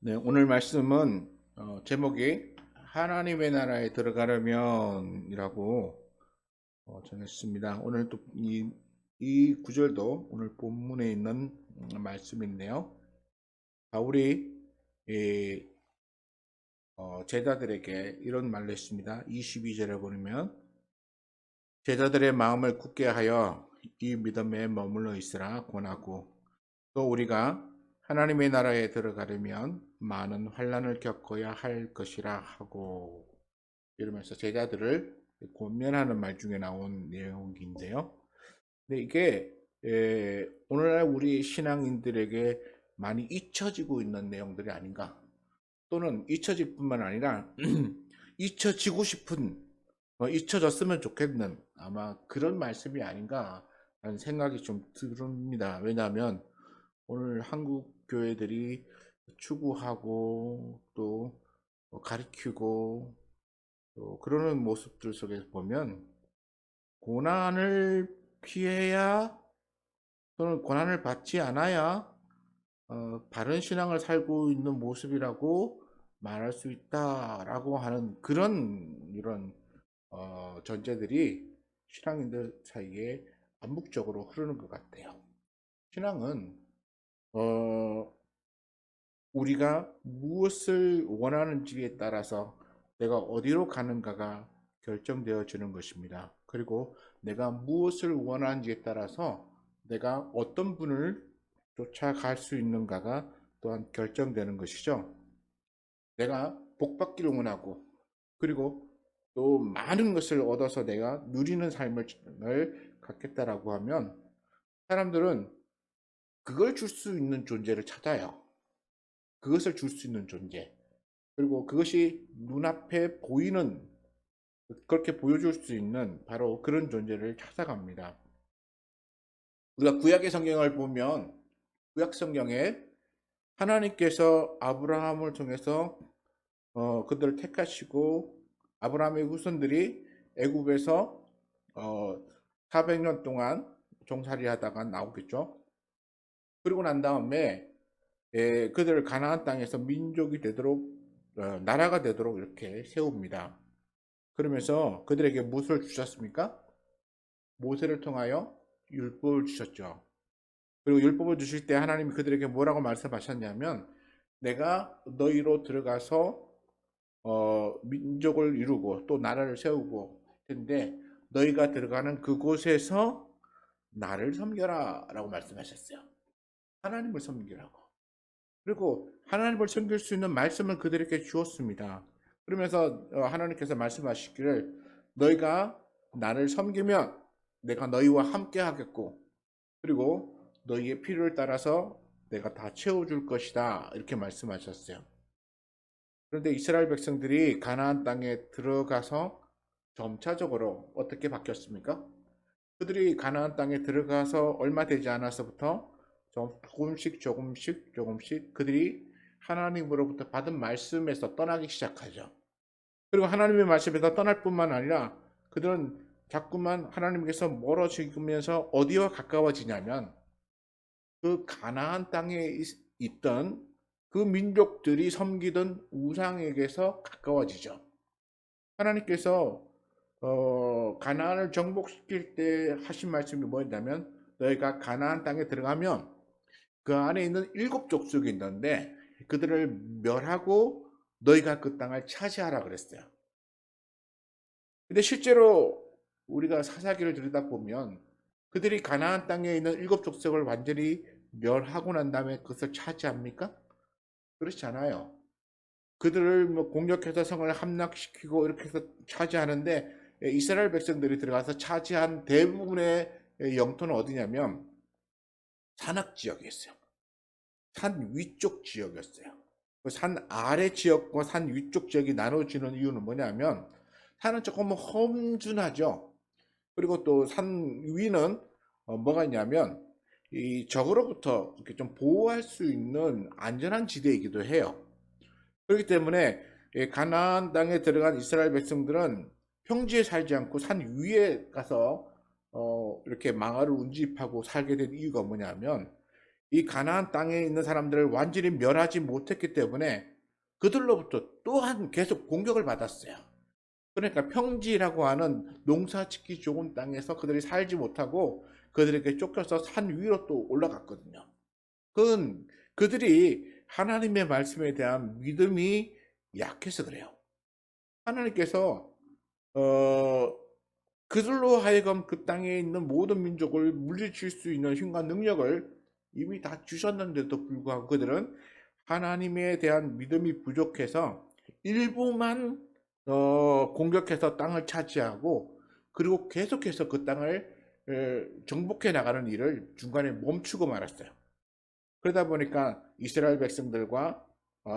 네, 오늘 말씀은 제목이 하나님의 나라에 들어가려면이라고 정했습니다. 오늘 또 이 구절도 오늘 본문에 있는 말씀인데요. 바울이 이, 제자들에게 이런 말을 했습니다. 22절에 보면 제자들의 마음을 굳게 하여 이 믿음에 머물러 있으라 권하고, 또 우리가 하나님의 나라에 들어가려면 많은 환난을 겪어야 할 것이라 하고, 이러면서 제자들을 권면하는 말 중에 나온 내용인데요. 근데 이게 오늘날 우리 신앙인들에게 많이 잊혀지고 있는 내용들이 아닌가, 또는 잊혀질 뿐만 아니라 잊혀지고 싶은, 잊혀졌으면 좋겠는 아마 그런 말씀이 아닌가 하는 생각이 좀 듭니다. 왜냐하면 오늘 한국 교회들이 추구하고 또 가르치고 또 그러는 모습들 속에서 보면 고난을 피해야, 또는 고난을 받지 않아야 바른 신앙을 살고 있는 모습이라고 말할 수 있다라고 하는 그런 이런 전제들이 신앙인들 사이에 암묵적으로 흐르는 것 같아요. 신앙은 어, 우리가 무엇을 원하는지에 따라서 내가 어디로 가는가가 결정되어지는 것입니다. 그리고 내가 무엇을 원하는지에 따라서 내가 어떤 분을 쫓아갈 수 있는가가 또한 결정되는 것이죠. 내가 복받기를 원하고, 그리고 또 많은 것을 얻어서 내가 누리는 삶을 갖겠다라고 하면 사람들은 그걸 줄 수 있는 존재를 찾아요. 그것을 줄 수 있는 존재. 그리고 그것이 눈앞에 보이는, 그렇게 보여줄 수 있는 바로 그런 존재를 찾아갑니다. 우리가 구약의 성경을 보면 구약 성경에 하나님께서 아브라함을 통해서 그들을 택하시고, 아브라함의 후손들이 애굽에서 400년 동안 종살이 하다가 나오겠죠. 그리고 난 다음에 그들을 가나안 땅에서 민족이 되도록, 나라가 되도록 이렇게 세웁니다. 그러면서 그들에게 무엇을 주셨습니까? 모세를 통하여 율법을 주셨죠. 그리고 율법을 주실 때 하나님이 그들에게 뭐라고 말씀하셨냐면, 내가 너희로 들어가서 민족을 이루고 또 나라를 세우고 텐데 너희가 들어가는 그곳에서 나를 섬겨라 라고 말씀하셨어요. 하나님을 섬기라고. 그리고 하나님을 섬길 수 있는 말씀을 그들에게 주었습니다. 그러면서 하나님께서 말씀하시기를, 너희가 나를 섬기면 내가 너희와 함께 하겠고, 그리고 너희의 필요를 따라서 내가 다 채워줄 것이다, 이렇게 말씀하셨어요. 그런데 이스라엘 백성들이 가나안 땅에 들어가서 점차적으로 어떻게 바뀌었습니까? 그들이 가나안 땅에 들어가서 얼마 되지 않아서부터 조금씩 그들이 하나님으로부터 받은 말씀에서 떠나기 시작하죠. 그리고 하나님의 말씀에서 떠날 뿐만 아니라 그들은 자꾸만 하나님께서 멀어지면서 어디와 가까워지냐면 그 가나안 땅에 있던 그 민족들이 섬기던 우상에게서 가까워지죠. 하나님께서 가나안을 정복시킬 때 하신 말씀이 뭐였냐면, 너희가 가나안 땅에 들어가면 그 안에 있는 7족속이 있는데 그들을 멸하고 너희가 그 땅을 차지하라 그랬어요. 근데 실제로 우리가 사사기를 들여다보면 그들이 가나안 땅에 있는 7족속을 완전히 멸하고 난 다음에 그것을 차지합니까? 그렇지 않아요. 그들을 뭐 공격해서 성을 함락시키고 이렇게 해서 차지하는데, 이스라엘 백성들이 들어가서 차지한 대부분의 영토는 어디냐면 산악 지역이었어요. 산 위쪽 지역이었어요. 그 산 아래 지역과 산 위쪽 지역이 나눠지는 이유는 뭐냐면, 산은 조금 험준하죠. 그리고 또 산 위는 뭐가 있냐면 이 적으로부터 이렇게 좀 보호할 수 있는 안전한 지대이기도 해요. 그렇기 때문에 가나안 땅에 들어간 이스라엘 백성들은 평지에 살지 않고 산 위에 가서 이렇게 망아를 운집하고 살게 된 이유가 뭐냐면, 이 가나안 땅에 있는 사람들을 완전히 멸하지 못했기 때문에 그들로부터 또한 계속 공격을 받았어요. 그러니까 평지라고 하는 농사 짓기 좋은 땅에서 그들이 살지 못하고 그들에게 쫓겨서 산 위로 또 올라갔거든요. 그건 그들이 하나님의 말씀에 대한 믿음이 약해서 그래요. 하나님께서 어, 그들로 하여금 그 땅에 있는 모든 민족을 물리칠 수 있는 힘과 능력을 이미 다 주셨는데도 불구하고 그들은 하나님에 대한 믿음이 부족해서 일부만 공격해서 땅을 차지하고 그리고 계속해서 그 땅을 정복해 나가는 일을 중간에 멈추고 말았어요. 그러다 보니까 이스라엘 백성들과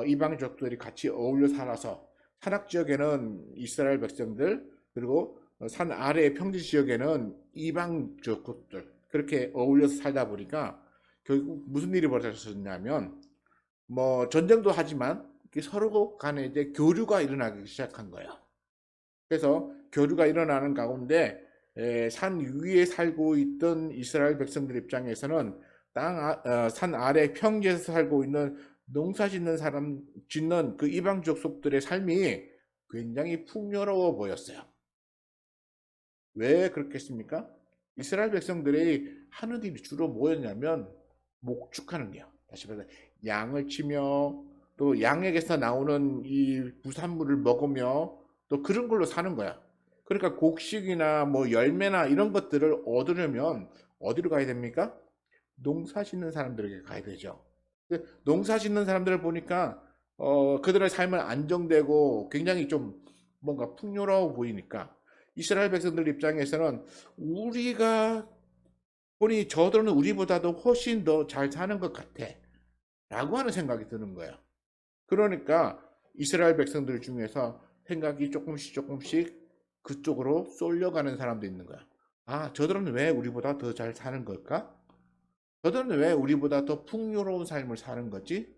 이방족들이 같이 어울려 살아서 산악 지역에는 이스라엘 백성들 그리고 산 아래의 평지 지역에는 이방족들 그렇게 어울려서 살다 보니까 결국 무슨 일이 벌어졌냐면 뭐 전쟁도 하지만 서로 간에 이제 교류가 일어나기 시작한 거예요. 그래서 교류가 일어나는 가운데 산 위에 살고 있던 이스라엘 백성들 입장에서는 산 아래 평지에서 살고 있는 농사 짓는 사람 짓는 그 이방 족속들의 삶이 굉장히 풍요로워 보였어요. 왜 그렇겠습니까? 이스라엘 백성들이 하는 일이 주로 뭐였냐면 목축하는 게요. 다시 말해서 양을 치며 또 양에게서 나오는 이 부산물을 먹으며 또 그런 걸로 사는 거야. 그러니까 곡식이나 뭐 열매나 이런 것들을 얻으려면 어디로 가야 됩니까? 농사 짓는 사람들에게 가야 되죠. 농사 짓는 사람들을 보니까 그들의 삶은 안정되고 굉장히 좀 뭔가 풍요로워 보이니까 이스라엘 백성들 입장에서는 우리가 보니 저들은 우리보다도 훨씬 더 잘 사는 것 같아 라고 하는 생각이 드는 거예요. 그러니까 이스라엘 백성들 중에서 생각이 조금씩 그쪽으로 쏠려가는 사람도 있는 거야. 아, 저들은 왜 우리보다 더 잘 사는 걸까? 저들은 왜 우리보다 더 풍요로운 삶을 사는 거지?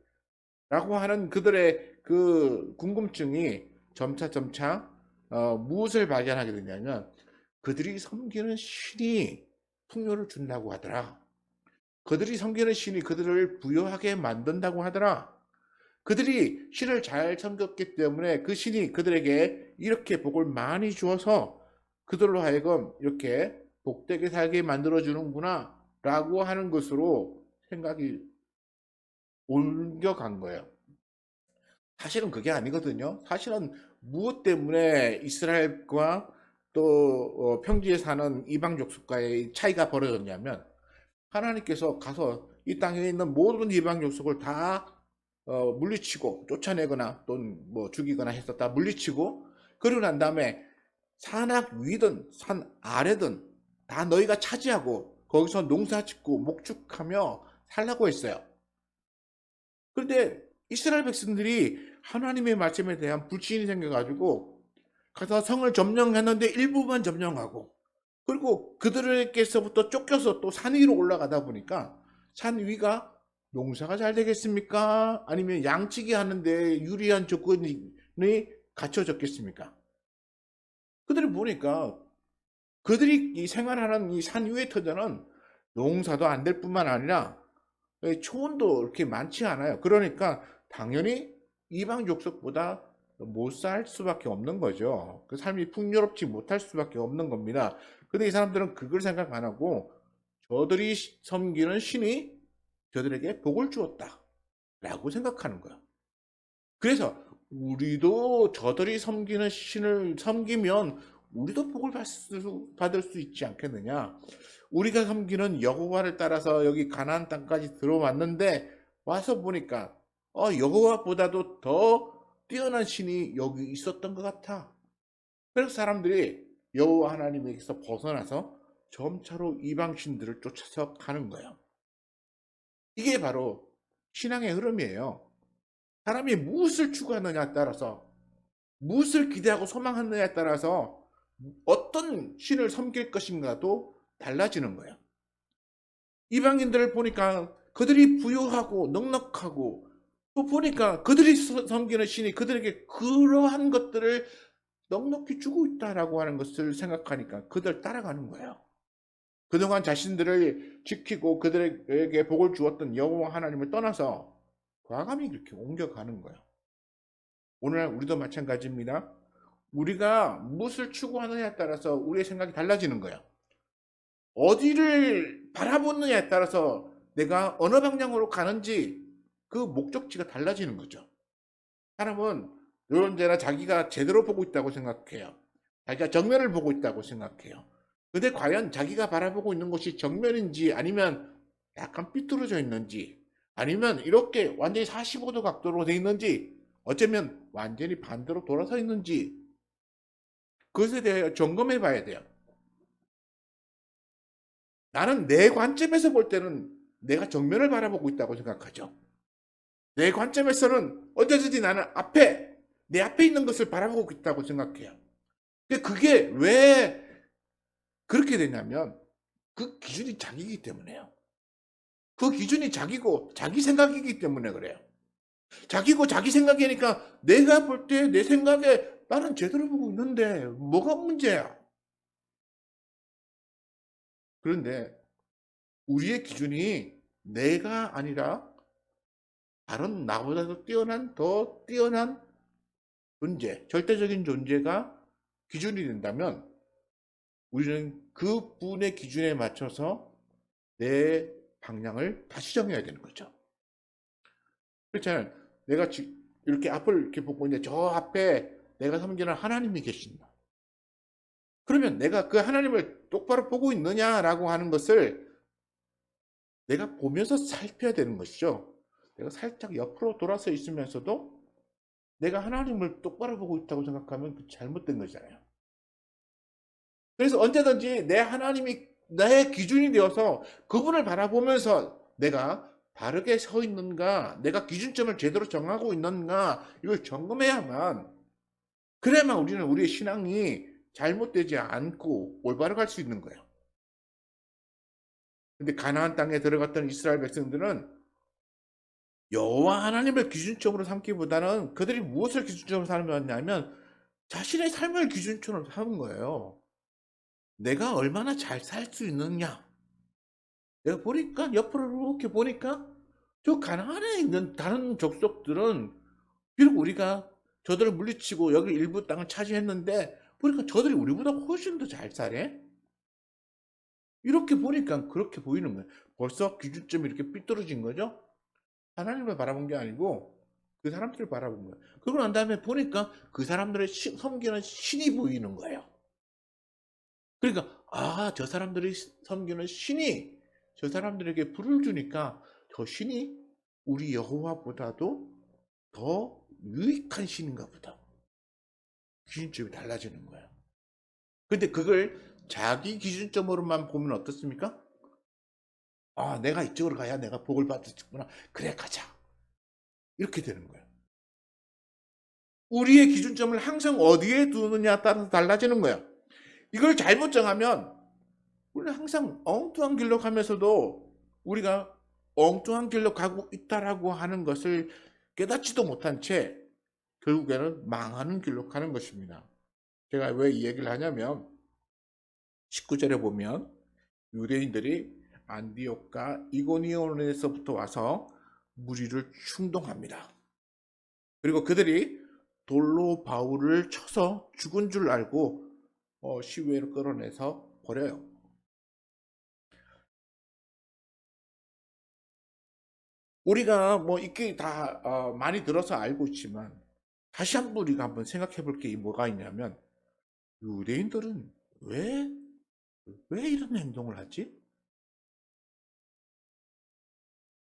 라고 하는 그들의 그 궁금증이 점차 무엇을 발견하게 되냐면 그들이 섬기는 신이 풍요를 준다고 하더라. 그들이 섬기는 신이 그들을 부유하게 만든다고 하더라. 그들이 신을 잘 섬겼기 때문에 그 신이 그들에게 이렇게 복을 많이 주어서 그들로 하여금 이렇게 복되게 살게 만들어주는구나 라고 하는 것으로 생각이 옮겨간 거예요. 사실은 그게 아니거든요. 사실은 무엇 때문에 이스라엘과 또 평지에 사는 이방 족속과의 차이가 벌어졌냐면 하나님께서 가서 이 땅에 있는 모든 이방 족속을 다 물리치고 쫓아내거나 또는 뭐 죽이거나 했었다 물리치고 그러고 난 다음에 산악 위든 산 아래든 다 너희가 차지하고 거기서 농사짓고 목축하며 살라고 했어요. 그런데 이스라엘 백성들이 하나님의 말씀에 대한 불신이 생겨가지고 가서 성을 점령했는데 일부만 점령하고 그리고 그들에게서부터 쫓겨서 또 산 위로 올라가다 보니까 산 위가 농사가 잘 되겠습니까? 아니면 양치기 하는데 유리한 조건이 갖춰졌겠습니까? 그들이 보니까 그들이 이 생활하는 이 산 위의 터전은 농사도 안 될 뿐만 아니라 초원도 그렇게 많지 않아요. 그러니까 당연히 이방 족속보다 못 살 수밖에 없는 거죠. 그 삶이 풍요롭지 못할 수밖에 없는 겁니다. 근데 이 사람들은 그걸 생각 안 하고 저들이 섬기는 신이 저들에게 복을 주었다 라고 생각하는 거예요. 그래서 우리도 저들이 섬기는 신을 섬기면 우리도 복을 받을 수 있지 않겠느냐. 우리가 섬기는 여호와를 따라서 여기 가나안 땅까지 들어왔는데 와서 보니까 여호와보다도 더 뛰어난 신이 여기 있었던 것 같아. 그래서 사람들이 여호와 하나님에게서 벗어나서 점차로 이방 신들을 쫓아서 가는 거예요. 이게 바로 신앙의 흐름이에요. 사람이 무엇을 추구하느냐에 따라서 무엇을 기대하고 소망하느냐에 따라서 어떤 신을 섬길 것인가도 달라지는 거예요. 이방인들을 보니까 그들이 부유하고 넉넉하고 또 보니까 그들이 섬기는 신이 그들에게 그러한 것들을 넉넉히 주고 있다라고 하는 것을 생각하니까 그들 따라가는 거예요. 그동안 자신들을 지키고 그들에게 복을 주었던 여호와 하나님을 떠나서 과감히 그렇게 옮겨가는 거예요. 오늘날 우리도 마찬가지입니다. 우리가 무엇을 추구하느냐에 따라서 우리의 생각이 달라지는 거예요. 어디를 바라보느냐에 따라서 내가 어느 방향으로 가는지 그 목적지가 달라지는 거죠. 사람은 늘 언제나 자기가 제대로 보고 있다고 생각해요. 자기가 정면을 보고 있다고 생각해요. 근데 과연 자기가 바라보고 있는 것이 정면인지 아니면 약간 삐뚤어져 있는지 아니면 이렇게 완전히 45도 각도로 돼 있는지 어쩌면 완전히 반대로 돌아서 있는지 그것에 대해 점검해 봐야 돼요. 나는 내 관점에서 볼 때는 내가 정면을 바라보고 있다고 생각하죠. 내 관점에서는 어쩌든지 나는 내 앞에 있는 것을 바라보고 있다고 생각해요. 근데 그게 왜 그렇게 되냐면 그 기준이 자기이기 때문에요. 그 기준이 자기고 자기 생각이기 때문에 그래요. 자기고 자기 생각이니까 내가 볼 때 내 생각에 나는 제대로 보고 있는데 뭐가 문제야? 그런데 우리의 기준이 내가 아니라 다른 나보다도 더 뛰어난 존재, 절대적인 존재가 기준이 된다면 우리는 그 분의 기준에 맞춰서 내 방향을 다시 정해야 되는 거죠. 그렇잖아요. 내가 이렇게 앞을 이렇게 보고 있는데 저 앞에 내가 섬기는 하나님이 계신다. 그러면 내가 그 하나님을 똑바로 보고 있느냐라고 하는 것을 내가 보면서 살펴야 되는 것이죠. 내가 살짝 옆으로 돌아서 있으면서도 내가 하나님을 똑바로 보고 있다고 생각하면 그 잘못된 거잖아요. 그래서 언제든지 내 하나님이 나의 기준이 되어서 그분을 바라보면서 내가 바르게 서 있는가, 내가 기준점을 제대로 정하고 있는가, 이걸 점검해야만, 그래야만 우리는 우리의 신앙이 잘못되지 않고 올바로 갈 수 있는 거예요. 근데 가나안 땅에 들어갔던 이스라엘 백성들은 여호와 하나님을 기준점으로 삼기보다는 그들이 무엇을 기준점으로 삼았냐면 자신의 삶을 기준점으로 삼은 거예요. 내가 얼마나 잘 살 수 있느냐. 내가 보니까 옆으로 이렇게 보니까 저 가나안에 있는 다른 족속들은 비록 우리가 저들을 물리치고 여기 일부 땅을 차지했는데 보니까 저들이 우리보다 훨씬 더 잘 사네. 이렇게 보니까 그렇게 보이는 거예요. 벌써 기준점이 이렇게 삐뚤어진 거죠. 하나님을 바라본 게 아니고 그 사람들을 바라본 거예요. 그러고 난 다음에 보니까 그 사람들의 섬기는 신이 보이는 거예요. 그러니까 저 사람들이 섬기는 신이 저 사람들에게 불을 주니까 저 신이 우리 여호와보다도 더 유익한 신인가 보다. 기준점이 달라지는 거예요. 근데 그걸 자기 기준점으로만 보면 어떻습니까? 내가 이쪽으로 가야 내가 복을 받겠구나. 그래, 가자. 이렇게 되는 거예요. 우리의 기준점을 항상 어디에 두느냐에 따라서 달라지는 거예요. 이걸 잘못 정하면 우리는 항상 엉뚱한 길로 가면서도 우리가 엉뚱한 길로 가고 있다라고 하는 것을 깨닫지도 못한 채 결국에는 망하는 길로 가는 것입니다. 제가 왜 이 얘기를 하냐면 19절에 보면 유대인들이 안디옥과 이고니온에서부터 와서 무리를 충동합니다. 그리고 그들이 돌로 바울을 쳐서 죽은 줄 알고 시외로 끌어내서 버려요. 우리가 뭐 이게 다 많이 들어서 알고 있지만 다시 한번 우리가 한번 생각해 볼 게 뭐가 있냐면 유대인들은 왜 이런 행동을 하지?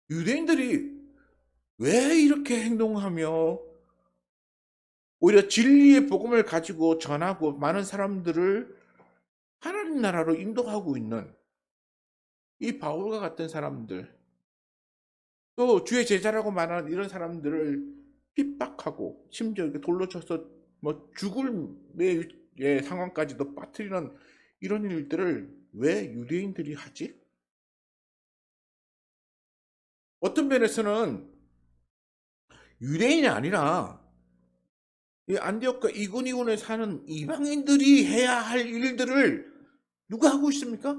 유대인들이 왜 이렇게 행동하며 오히려 진리의 복음을 가지고 전하고 많은 사람들을 하나님 나라로 인도하고 있는 이 바울과 같은 사람들, 또 주의 제자라고 말하는 이런 사람들을 핍박하고 심지어 이렇게 돌로 쳐서 뭐 죽을 상황까지도 빠뜨리는 이런 일들을 왜 유대인들이 하지? 어떤 면에서는 유대인이 아니라 이 안디옥과 이고니온에 사는 이방인들이 해야 할 일들을 누가 하고 있습니까?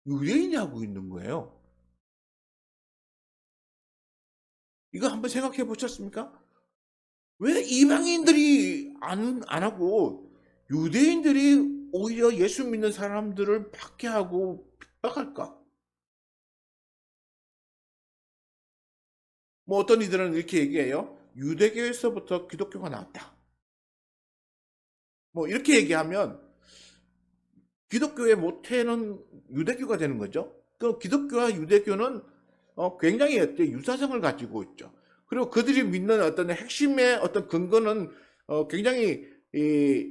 유대인이 하고 있는 거예요. 이거 한번 생각해 보셨습니까? 왜 이방인들이 안 하고 유대인들이 오히려 예수 믿는 사람들을 박해하고 핍박할까? 뭐 어떤 이들은 이렇게 얘기해요. 유대교에서부터 기독교가 나왔다. 뭐 이렇게 얘기하면 기독교의 모태는 유대교가 되는 거죠. 그 기독교와 유대교는 굉장히 유사성을 가지고 있죠. 그리고 그들이 믿는 어떤 핵심의 어떤 근거는 굉장히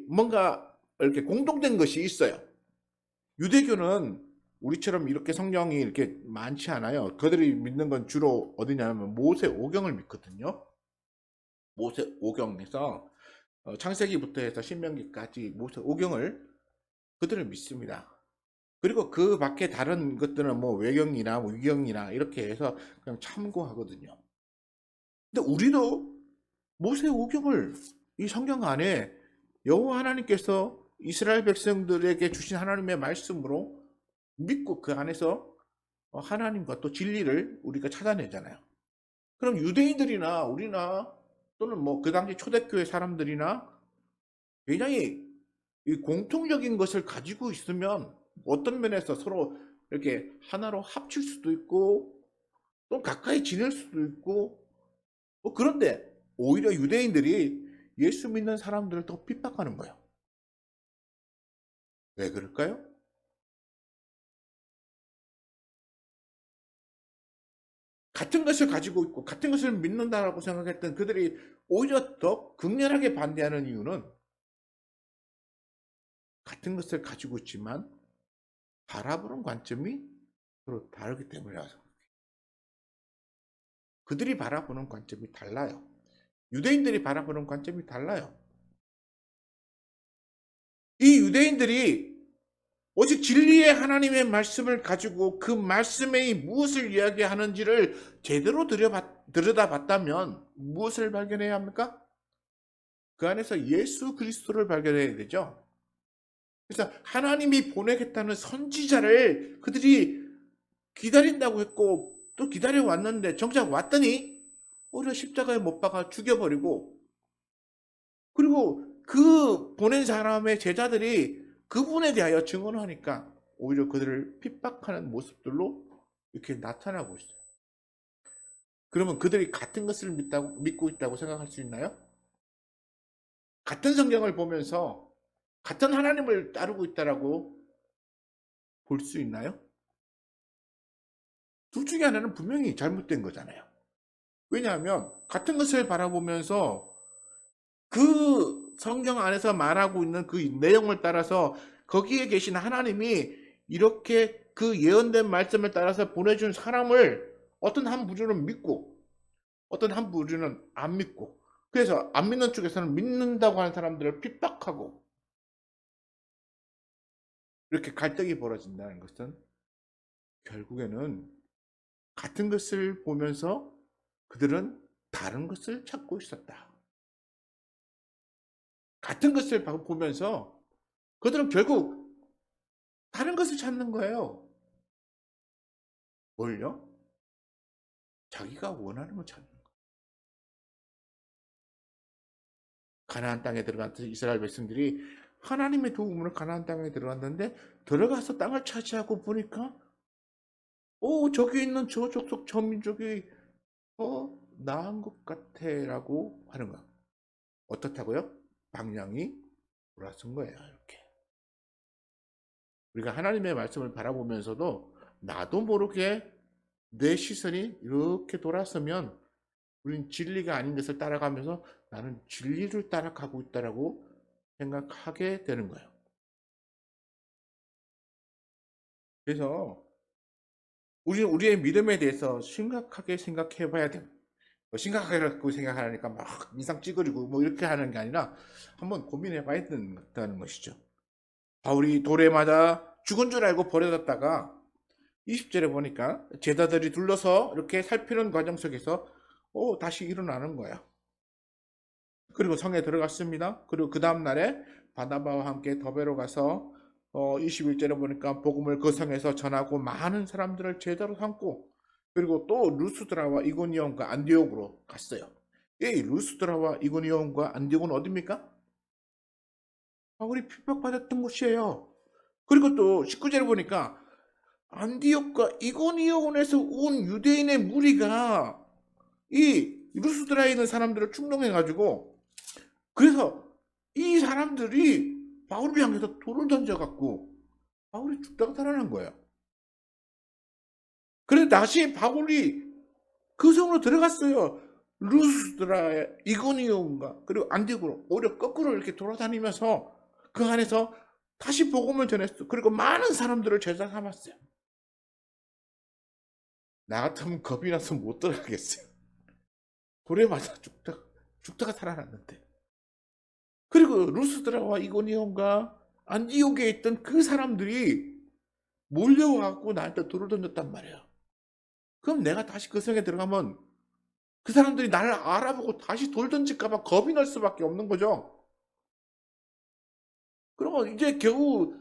뭔가 이렇게 공통된 것이 있어요. 유대교는 우리처럼 이렇게 성경이 이렇게 많지 않아요. 그들이 믿는 건 주로 어디냐면 모세 오경을 믿거든요. 모세 오경에서 창세기부터 해서 신명기까지 모세 오경을 그들은 믿습니다. 그리고 그 밖에 다른 것들은 뭐 외경이나 뭐 위경이나 이렇게 해서 그냥 참고하거든요. 근데 우리도 모세 오경을 이 성경 안에 여호와 하나님께서 이스라엘 백성들에게 주신 하나님의 말씀으로 믿고 그 안에서 하나님과 또 진리를 우리가 찾아내잖아요. 그럼 유대인들이나 우리나 또는 뭐 그 당시 초대교회 사람들이나 굉장히 이 공통적인 것을 가지고 있으면 어떤 면에서 서로 이렇게 하나로 합칠 수도 있고 또 가까이 지낼 수도 있고 그런데 오히려 유대인들이 예수 믿는 사람들을 더 핍박하는 거예요. 왜 그럴까요? 같은 것을 가지고 있고 같은 것을 믿는다라고 생각했던 그들이 오히려 더 극렬하게 반대하는 이유는 같은 것을 가지고 있지만 바라보는 관점이 서로 다르기 때문이라서 그들이 바라보는 관점이 달라요. 유대인들이 바라보는 관점이 달라요. 이 유대인들이 오직 진리의 하나님의 말씀을 가지고 그 말씀에 무엇을 이야기하는지를 제대로 들여다봤다면 무엇을 발견해야 합니까? 그 안에서 예수 그리스도를 발견해야 되죠. 그래서 하나님이 보내겠다는 선지자를 그들이 기다린다고 했고 또 기다려 왔는데 정작 왔더니 오히려 십자가에 못 박아 죽여버리고 그리고 그 보낸 사람의 제자들이 그분에 대하여 증언하니까 오히려 그들을 핍박하는 모습들로 이렇게 나타나고 있어요. 그러면 그들이 같은 것을 믿고 있다고 생각할 수 있나요? 같은 성경을 보면서 같은 하나님을 따르고 있다라고 볼 수 있나요? 둘 중에 하나는 분명히 잘못된 거잖아요. 왜냐하면 같은 것을 바라보면서 그 성경 안에서 말하고 있는 그 내용을 따라서 거기에 계신 하나님이 이렇게 그 예언된 말씀을 따라서 보내준 사람을 어떤 한 부류는 믿고 어떤 한 부류는 안 믿고 그래서 안 믿는 쪽에서는 믿는다고 하는 사람들을 핍박하고 이렇게 갈등이 벌어진다는 것은 결국에는 같은 것을 보면서 그들은 다른 것을 찾고 있었다. 같은 것을 보면서 그들은 결국 다른 것을 찾는 거예요. 뭘요? 자기가 원하는 걸 찾는 거예요. 가나안 땅에 들어간 이스라엘 백성들이 하나님의 도움으로 가나안 땅에 들어갔는데 들어가서 땅을 차지하고 보니까 저기 있는 저 족속 저 민족이 나은 것 같아라고 하는 거야. 어떻다고요? 방향이 돌아선 거예요. 이렇게. 우리가 하나님의 말씀을 바라보면서도 나도 모르게 내 시선이 이렇게 돌아서면 우리는 진리가 아닌 것을 따라가면서 나는 진리를 따라가고 있다라고 생각하게 되는 거예요. 그래서 우리는 우리의 믿음에 대해서 심각하게 생각해 봐야 돼요. 심각하게 생각하니까 막 인상 찌그리고 뭐 이렇게 하는 게 아니라 한번 고민해 봐야 된다는 것이죠. 바울이 돌에 맞아 죽은 줄 알고 버려졌다가 20절에 보니까 제자들이 둘러서 이렇게 살피는 과정 속에서 다시 일어나는 거야. 그리고 성에 들어갔습니다. 그리고 그 다음 날에 바나바와 함께 더베로 가서 21절에 보니까 복음을 그 성에서 전하고 많은 사람들을 제자로 삼고, 그리고 또 루스드라와 이고니온과 안디옥으로 갔어요. 이 루스드라와 이고니온과 안디옥은 어디입니까? 바울이 핍박받았던 곳이에요. 그리고 또 19절에 보니까 안디옥과 이고니온에서 온 유대인의 무리가 이 루스드라에 있는 사람들을 충동해가지고, 그래서 이 사람들이 바울을 향해서 돌을 던져갖고 바울이 죽다가 살아난 거예요. 그래서 다시 바울이 그 성으로 들어갔어요. 루스드라, 이고니온과 그리고 안디옥으로 오히려 거꾸로 이렇게 돌아다니면서 그 안에서 다시 복음을 전했어. 그리고 많은 사람들을 제자 삼았어요. 나 같으면 겁이 나서 못 들어가겠어요. 돌에 맞아 죽다가 살아났는데. 그리고 루스드라와 이고니온과 안디옥에 있던 그 사람들이 몰려와갖고 나한테 돌을 던졌단 말이에요. 그럼 내가 다시 그 성에 들어가면 그 사람들이 나를 알아보고 다시 돌 던질까봐 겁이 날 수밖에 없는 거죠. 그러면 이제 겨우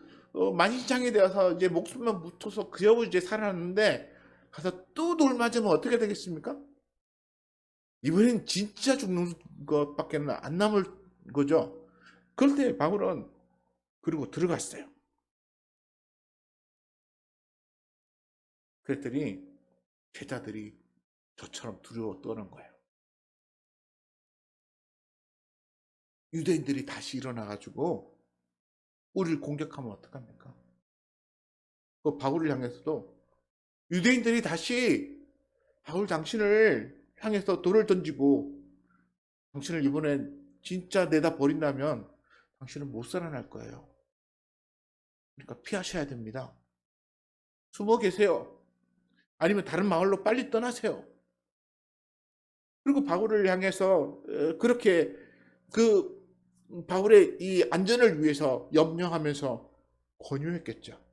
만신창이 되어서 이제 목숨만 묻혀서 겨우 이제 살아났는데 가서 또 돌 맞으면 어떻게 되겠습니까? 이번엔 진짜 죽는 것밖에 안 남을 거죠. 그럴 때 바울은 그리고 들어갔어요. 그랬더니 제자들이 저처럼 두려워 떠는 거예요. 유대인들이 다시 일어나가지고 우리를 공격하면 어떡합니까? 그 바울을 향해서도 유대인들이 다시 바울 당신을 향해서 돌을 던지고 당신을 이번엔 진짜 내다 버린다면 당신은 못 살아날 거예요. 그러니까 피하셔야 됩니다. 숨어 계세요. 아니면 다른 마을로 빨리 떠나세요. 그리고 바울을 향해서 그렇게 그 바울의 이 안전을 위해서 염려하면서 권유했겠죠.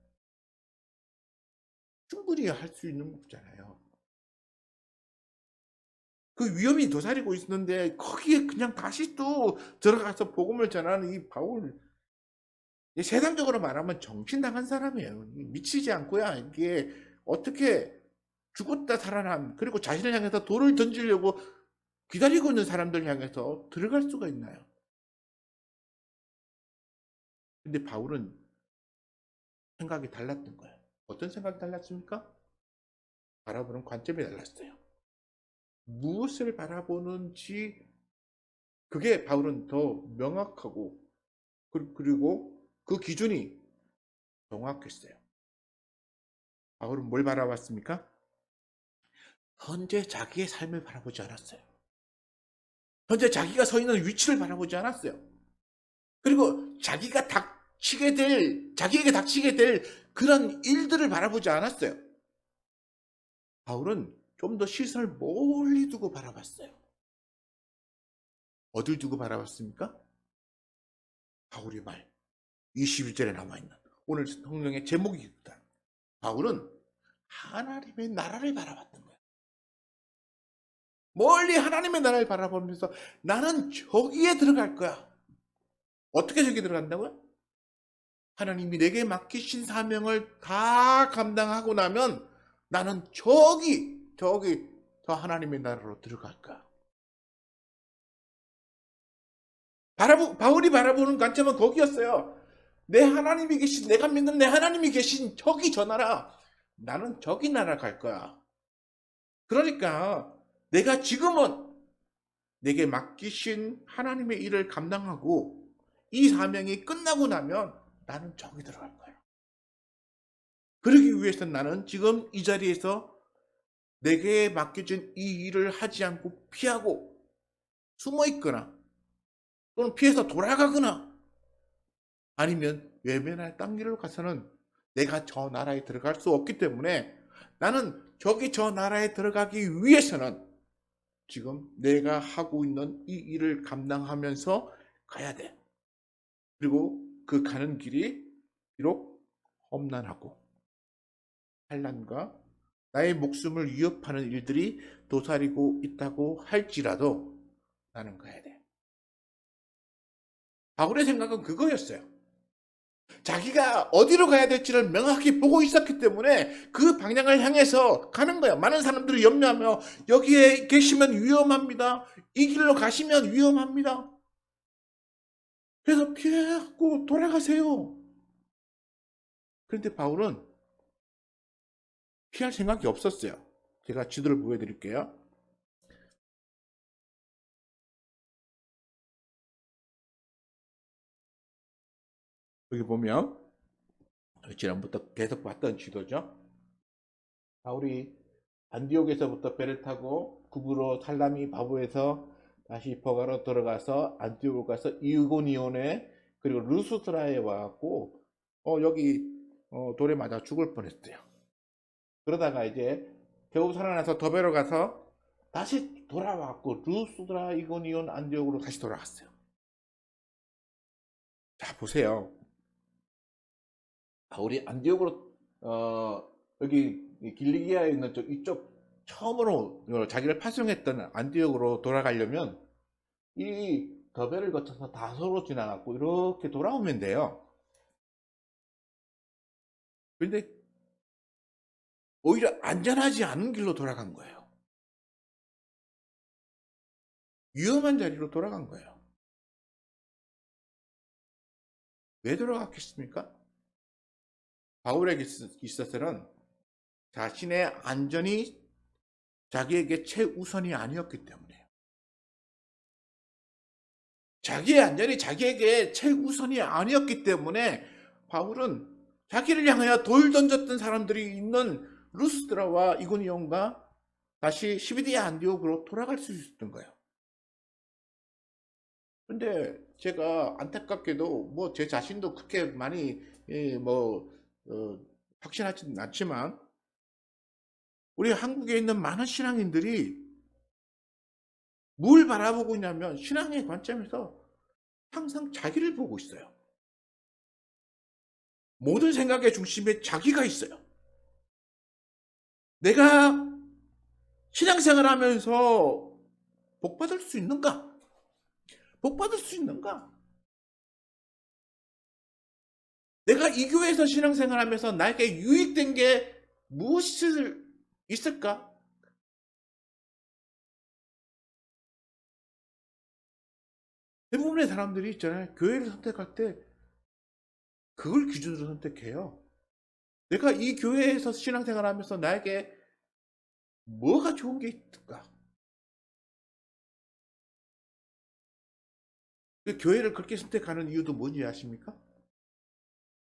충분히 할 수 있는 거잖아요. 그 위험이 도사리고 있었는데 거기에 그냥 다시 또 들어가서 복음을 전하는 이 바울, 세상적으로 말하면 정신 나간 사람이에요. 미치지 않고야 이게 어떻게 죽었다 살아난, 그리고 자신을 향해서 돌을 던지려고 기다리고 있는 사람들 향해서 들어갈 수가 있나요? 근데 바울은 생각이 달랐던 거예요. 어떤 생각이 달랐습니까? 바라보는 관점이 달랐어요. 무엇을 바라보는지 그게 바울은 더 명확하고, 그리고 그 기준이 정확했어요. 바울은 뭘 바라봤습니까? 현재 자기의 삶을 바라보지 않았어요. 현재 자기가 서 있는 위치를 바라보지 않았어요. 그리고 자기에게 닥치게 될 그런 일들을 바라보지 않았어요. 바울은 좀 더 시선을 멀리 두고 바라봤어요. 어딜 두고 바라봤습니까? 바울의 말 21절에 남아있는 오늘 성경의 제목이다. 바울은 하나님의 나라를 바라봤던 거예요. 멀리 하나님의 나라를 바라보면서 나는 저기에 들어갈 거야. 어떻게 저기 들어간다고요? 하나님이 내게 맡기신 사명을 다 감당하고 나면 나는 저기 저 하나님의 나라로 들어갈 거야. 바울이 바라보는 관점은 거기였어요. 내가 믿는 내 하나님이 계신 저기 저 나라, 나는 저기 나라 갈 거야. 그러니까 내가 지금은 내게 맡기신 하나님의 일을 감당하고 이 사명이 끝나고 나면 나는 저기 들어갈 거야. 그러기 위해서 나는 지금 이 자리에서 내게 맡겨진 이 일을 하지 않고 피하고 숨어 있거나 또는 피해서 돌아가거나 아니면 외면할 딴 길로 가서는 내가 저 나라에 들어갈 수 없기 때문에 나는 저기 저 나라에 들어가기 위해서는 지금 내가 하고 있는 이 일을 감당하면서 가야 돼. 그리고 그 가는 길이 비록 험난하고 환난과 나의 목숨을 위협하는 일들이 도사리고 있다고 할지라도 나는 가야 돼. 바울의 생각은 그거였어요. 자기가 어디로 가야 될지를 명확히 보고 있었기 때문에 그 방향을 향해서 가는 거야. 많은 사람들이 염려하며 여기에 계시면 위험합니다. 이 길로 가시면 위험합니다. 그래서 피하고 돌아가세요. 그런데 바울은 피할 생각이 없었어요. 제가 지도를 보여드릴게요. 여기 보면 지난부터 계속 봤던 지도죠. 바울이 안디옥에서부터 배를 타고 북으로 살라미 바보에서 다시 버가로 들어가서 안디옥으로 가서 이고니온에 그리고 루스드라에 와갖고 여기 돌에 맞아 죽을 뻔했어요. 그러다가 이제 겨우 살아나서 더베로 가서 다시 돌아왔고 루스드라 이고니온 안디옥으로 다시 돌아갔어요. 자 보세요. 바울이 안디옥으로 여기 길리기아에 있는 이쪽 처음으로 자기를 파송했던 안디옥으로 돌아가려면 이 더베를 거쳐서 다소로 지나갔고 이렇게 돌아오면 돼요. 그런데 오히려 안전하지 않은 길로 돌아간 거예요. 위험한 자리로 돌아간 거예요. 왜 돌아갔겠습니까? 바울에게 있어서는 자신의 안전이 자기에게 최우선이 아니었기 때문에요. 자기의 안전이 자기에게 최우선이 아니었기 때문에 바울은 자기를 향하여 돌 던졌던 사람들이 있는 루스드라와 이고니온과 다시 시비디아 안디옥으로 돌아갈 수 있었던 거예요. 근데 제가 안타깝게도 뭐 제 자신도 그렇게 많이 확신하지는 않지만 우리 한국에 있는 많은 신앙인들이 뭘 바라보고 있냐면 신앙의 관점에서 항상 자기를 보고 있어요. 모든 생각의 중심에 자기가 있어요. 내가 신앙생활 하면서 복 받을 수 있는가? 복 받을 수 있는가? 내가 이 교회에서 신앙생활 하면서 나에게 유익된 게 무엇이 있을까? 대부분의 사람들이 있잖아요. 교회를 선택할 때 그걸 기준으로 선택해요. 내가 이 교회에서 신앙생활 하면서 나에게 뭐가 좋은 게 있을까? 그 교회를 그렇게 선택하는 이유도 뭔지 아십니까?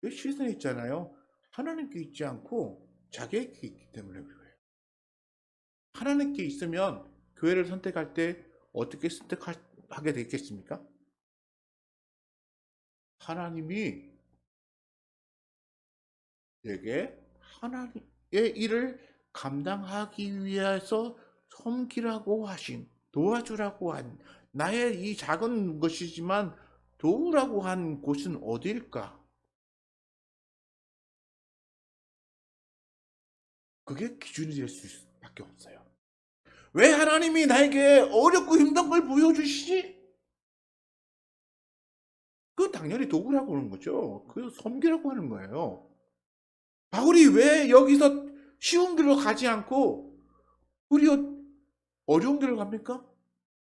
그 시선이 있잖아요. 하나님께 있지 않고 자기에게 있기 때문에 그래요. 하나님께 있으면 교회를 선택할 때 어떻게 선택하게 되겠습니까? 하나님이 내게 하나님의 일을 감당하기 위해서 섬기라고 하신, 도와주라고 한, 나의 이 작은 것이지만 도우라고 한 곳은 어디일까? 그게 기준이 될 수밖에 없어요. 왜 하나님이 나에게 어렵고 힘든 걸 보여주시지? 그 당연히 도구라고 하는 거죠. 그 섬기라고 하는 거예요. 바울이 왜 여기서 쉬운 길로 가지 않고 우리 어려운 길로 갑니까?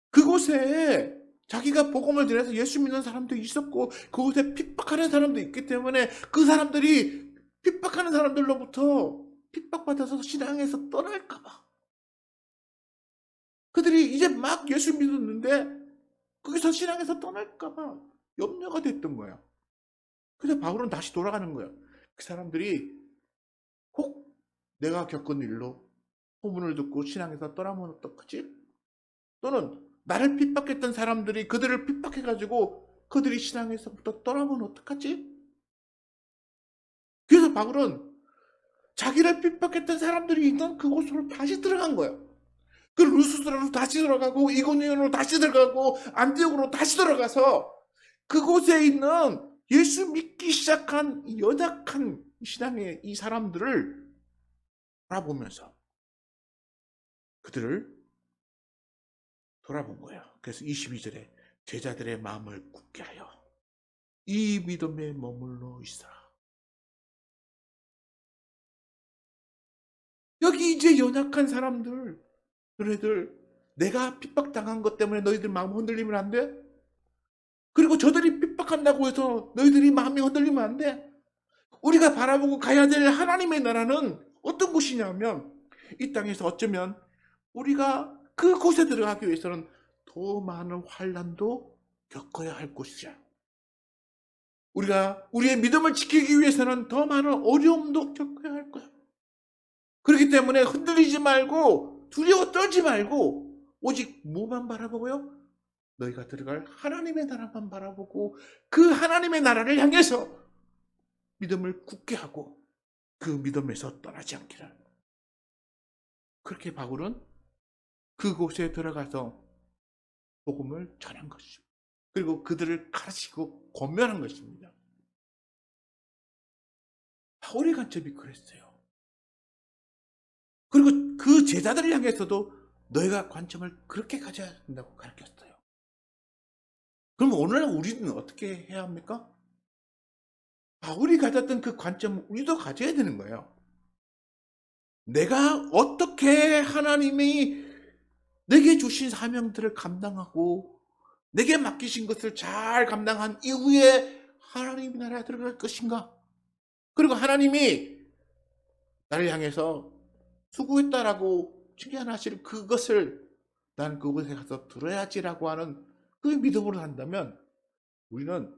그곳에 자기가 복음을 들여서 예수 믿는 사람도 있었고 그곳에 핍박하는 사람도 있기 때문에 그 사람들이 핍박하는 사람들로부터 핍박받아서 신앙에서 떠날까봐 그들이 이제 막 예수 믿었는데 거기서 신앙에서 떠날까봐 염려가 됐던 거야. 그래서 바울은 다시 돌아가는 거야. 그 사람들이 혹 내가 겪은 일로 소문을 듣고 신앙에서 떠나면 어떡하지? 또는 나를 핍박했던 사람들이 그들을 핍박해가지고 그들이 신앙에서부터 떠나면 어떡하지? 그래서 바울은 자기를 핍박했던 사람들이 있던 그곳으로 다시 들어간 거예요. 그 루스드라로 다시 들어가고 이고니온으로 다시 들어가고 안디옥으로 다시 들어가서 그곳에 있는 예수 믿기 시작한 연약한 신앙의 이 사람들을 바라보면서 그들을 돌아본 거예요. 그래서 22절에 제자들의 마음을 굳게 하여 이 믿음에 머물러 있어라. 여기 이제 연약한 사람들, 너희들 내가 핍박당한 것 때문에 너희들 마음 흔들리면 안 돼? 그리고 저들이 핍박한다고 해서 너희들이 마음이 흔들리면 안 돼? 우리가 바라보고 가야 될 하나님의 나라는 어떤 곳이냐면 이 땅에서 어쩌면 우리가 그곳에 들어가기 위해서는 더 많은 환난도 겪어야 할 곳이야. 우리가 우리의 믿음을 지키기 위해서는 더 많은 어려움도 겪어야 할 거야. 그렇기 때문에 흔들리지 말고 두려워 떨지 말고 오직 뭐만 바라보고요? 너희가 들어갈 하나님의 나라만 바라보고 그 하나님의 나라를 향해서 믿음을 굳게 하고 그 믿음에서 떠나지 않기를. 그렇게 바울은 그곳에 들어가서 복음을 전한 것이죠. 그리고 그들을 가르치고 권면한 것입니다. 바울의 관점이 그랬어요. 그리고 그 제자들을 향해서도 너희가 관점을 그렇게 가져야 된다고 가르쳤어요. 그럼 오늘날 우리는 어떻게 해야 합니까? 바울이 가졌던 그 관점을 우리도 가져야 되는 거예요. 내가 어떻게 하나님이 내게 주신 사명들을 감당하고 내게 맡기신 것을 잘 감당한 이후에 하나님 나라에 들어갈 것인가? 그리고 하나님이 나를 향해서 수고했다라고 칭찬하실 그것을 난 그곳에 가서 들어야지라고 하는 그 믿음으로 한다면 우리는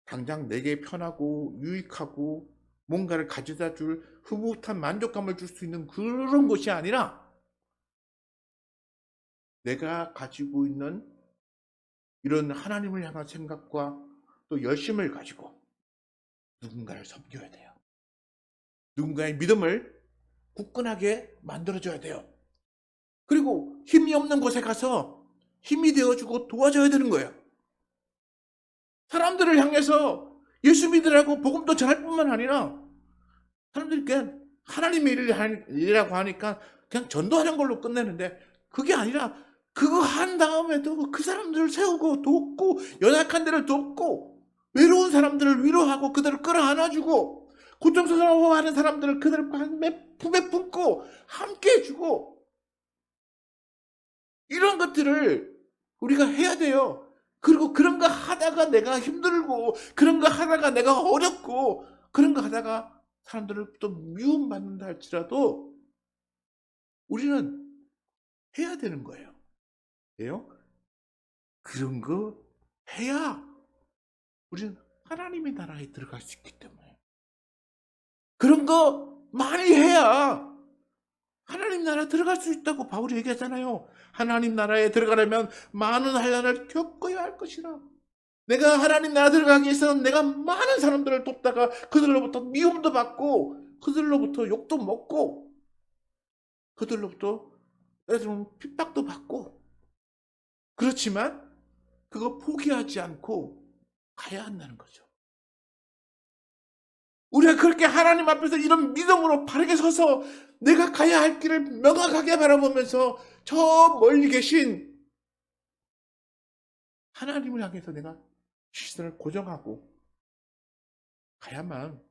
당장 내게 편하고 유익하고 뭔가를 가져다 줄 흐뭇한 만족감을 줄 수 있는 그런 것이 아니라 내가 가지고 있는 이런 하나님을 향한 생각과 또 열심을 가지고 누군가를 섬겨야 돼요. 누군가의 믿음을 굳건하게 만들어줘야 돼요. 그리고 힘이 없는 곳에 가서 힘이 되어주고 도와줘야 되는 거예요. 사람들을 향해서 예수 믿으라고 복음도 전할 뿐만 아니라 사람들이 그냥 하나님의 일이라고 하니까 그냥 전도하는 걸로 끝내는데 그게 아니라 그거 한 다음에도 그 사람들을 세우고 돕고 연약한 데를 돕고 외로운 사람들을 위로하고 그들을 끌어안아주고 고통스러워하는 사람들을 그들을 품에 품고 함께 해주고 이런 것들을 우리가 해야 돼요. 그리고 그런 거 하다가 내가 힘들고 그런 거 하다가 내가 어렵고 그런 거 하다가 사람들을 또 미움받는다 할지라도 우리는 해야 되는 거예요. 왜요? 그런 거 해야 우리는 하나님의 나라에 들어갈 수 있기 때문에 그런 거 많이 해야 하나님 나라 들어갈 수 있다고 바울이 얘기하잖아요. 하나님 나라에 들어가려면 많은 환난을 겪어야 할 것이라. 내가 하나님 나라 들어가기 위해서는 내가 많은 사람들을 돕다가 그들로부터 미움도 받고 그들로부터 욕도 먹고 그들로부터 때로는 핍박도 받고 그렇지만 그거 포기하지 않고 가야 한다는 거죠. 우리가 그렇게 하나님 앞에서 이런 믿음으로 바르게 서서 내가 가야 할 길을 명확하게 바라보면서 저 멀리 계신 하나님을 향해서 내가 시선을 고정하고 가야만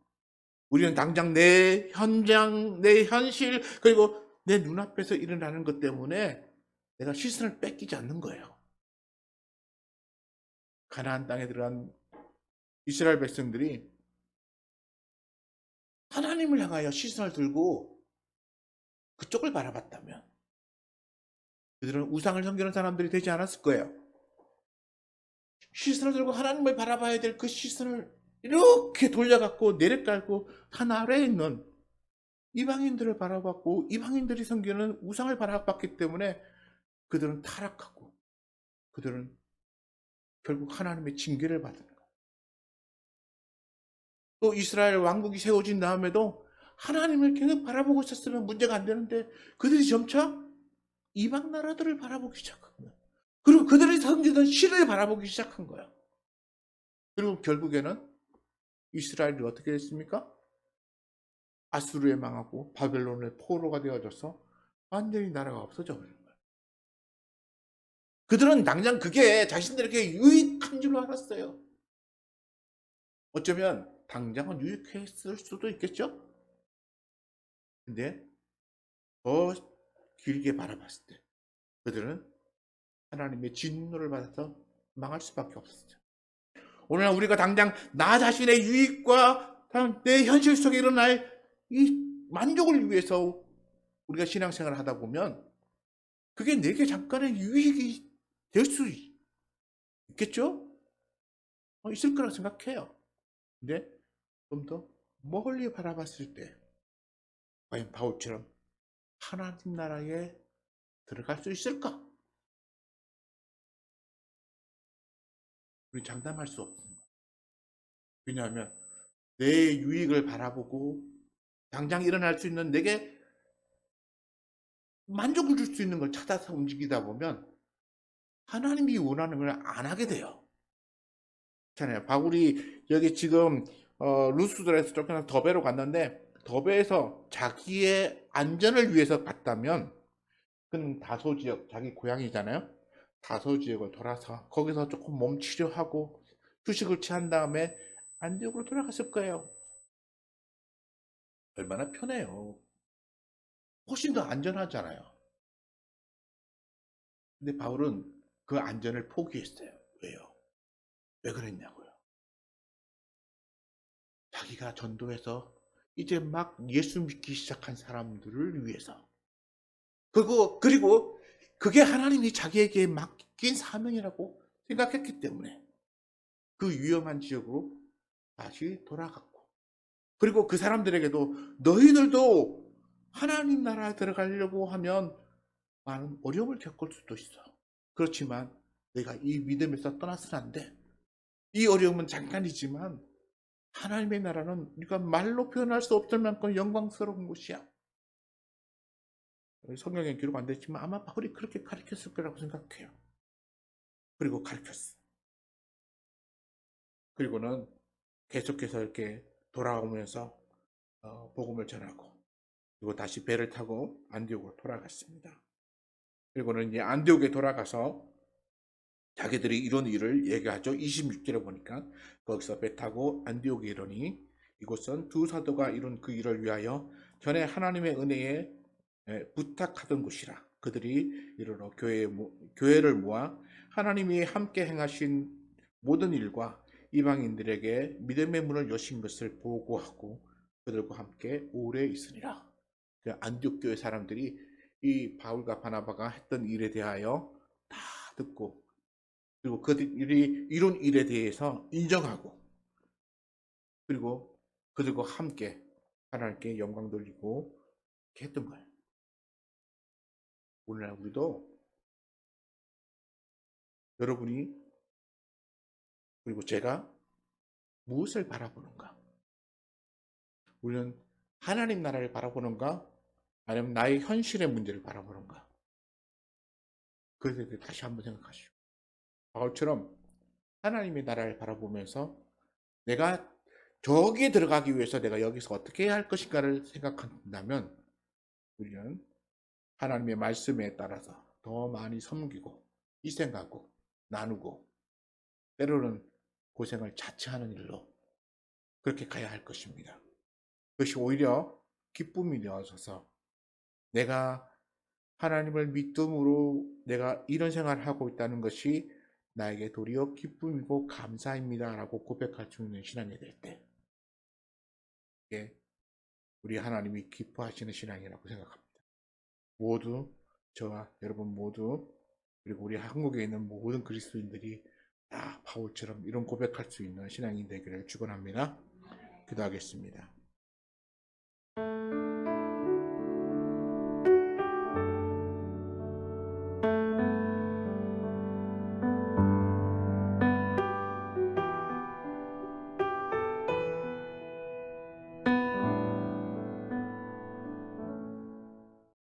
우리는 당장 내 현장, 내 현실 그리고 내 눈앞에서 일어나는 것 때문에 내가 시선을 뺏기지 않는 거예요. 가나안 땅에 들어간 이스라엘 백성들이 하나님을 향하여 시선을 들고 그쪽을 바라봤다면 그들은 우상을 섬기는 사람들이 되지 않았을 거예요. 시선을 들고 하나님을 바라봐야 될 그 시선을 이렇게 돌려갖고 내려깔고 한 아래에 있는 이방인들을 바라봤고 이방인들이 섬기는 우상을 바라봤기 때문에 그들은 타락하고 그들은 결국 하나님의 징계를 받은 거예요. 또 이스라엘 왕국이 세워진 다음에도 하나님을 계속 바라보고 있었으면 문제가 안 되는데 그들이 점차 이방 나라들을 바라보기 시작한 거예요. 그리고 그들이 섬기던 신을 바라보기 시작한 거예요. 그리고 결국에는 이스라엘이 어떻게 됐습니까? 아수르에 망하고 바벨론의 포로가 되어져서 완전히 나라가 없어져 버린 거예요. 그들은 당장 그게 자신들에게 유익한 줄 알았어요. 어쩌면 당장은 유익했을 수도 있겠죠? 근데 더 길게 바라봤을 때 그들은 하나님의 진노를 받아서 망할 수밖에 없었죠. 오늘날 우리가 당장 나 자신의 유익과 내 현실 속에 일어날 이 만족을 위해서 우리가 신앙생활을 하다 보면 그게 내게 잠깐의 유익이 될 수 있겠죠? 있을 거라고 생각해요. 근데 좀 더 멀리 바라봤을 때 과연 바울처럼 하나님 나라에 들어갈 수 있을까? 우리 장담할 수 없습니다. 왜냐하면 내 유익을 바라보고 당장 일어날 수 있는 내게 만족을 줄 수 있는 걸 찾아서 움직이다 보면 하나님이 원하는 걸 안 하게 돼요. 그렇잖아요. 바울이 여기 지금 루스드라에서 쫓겨나서 더베로 갔는데 더베에서 자기의 안전을 위해서 갔다면 그는 다소 지역 자기 고향이잖아요. 다소 지역을 돌아서 거기서 조금 몸 치료하고 휴식을 취한 다음에 안디옥으로 돌아갔을 거예요. 얼마나 편해요. 훨씬 더 안전하잖아요. 근데 바울은 그 안전을 포기했어요. 왜요? 왜 그랬냐고요. 자기가 전도해서 이제 막 예수 믿기 시작한 사람들을 위해서. 그리고 그게 하나님이 자기에게 맡긴 사명이라고 생각했기 때문에 그 위험한 지역으로 다시 돌아갔고. 그리고 그 사람들에게도 너희들도 하나님 나라에 들어가려고 하면 많은 어려움을 겪을 수도 있어. 그렇지만 내가 이 믿음에서 떠나서는 안 돼. 이 어려움은 잠깐이지만 하나님의 나라는 우리가 말로 표현할 수 없을 만큼 영광스러운 곳이야. 성경에 기록 안 됐지만 아마 바울이 그렇게 가르쳤을 거라고 생각해요. 그리고 가르쳤어. 그리고는 계속해서 이렇게 돌아오면서 복음을 전하고 그리고 다시 배를 타고 안디옥으로 돌아갔습니다. 그리고는 이제 안디옥에 돌아가서 자기들이 이런 일을 얘기하죠. 26절에 보니까 거기서 배 타고 안디옥에 이르니 이곳은 두 사도가 이룬 그 일을 위하여 전에 하나님의 은혜에 부탁하던 곳이라. 그들이 이르러 교회를 모아 하나님이 함께 행하신 모든 일과 이방인들에게 믿음의 문을 여신 것을 보고하고 그들과 함께 오래 있으니라. 안디옥 교회 사람들이 이 바울과 바나바가 했던 일에 대하여 다 듣고 그리고 그들이 이룬 일에 대해서 인정하고 그리고 그들과 함께 하나님께 영광 돌리고 이렇게 했던 거예요. 오늘날 우리도 여러분이 그리고 제가 무엇을 바라보는가? 우리는 하나님 나라를 바라보는가? 아니면 나의 현실의 문제를 바라보는가? 그것에 대해 다시 한번 생각하시오. 바울처럼 하나님의 나라를 바라보면서 내가 저기에 들어가기 위해서 내가 여기서 어떻게 해야 할 것인가를 생각한다면 우리는 하나님의 말씀에 따라서 더 많이 섬기고 희생하고 나누고 때로는 고생을 자처하는 일로 그렇게 가야 할 것입니다. 그것이 오히려 기쁨이 되어져서 내가 하나님을 믿음으로 내가 이런 생활을 하고 있다는 것이 나에게 도리어 기쁨이고 감사입니다 라고 고백할 수 있는 신앙이 될 때 이게 우리 하나님이 기뻐하시는 신앙이라고 생각합니다. 모두 저와 여러분 모두 그리고 우리 한국에 있는 모든 그리스도인들이 다 바울처럼 이런 고백할 수 있는 신앙이 되기를 축원합니다. 기도하겠습니다.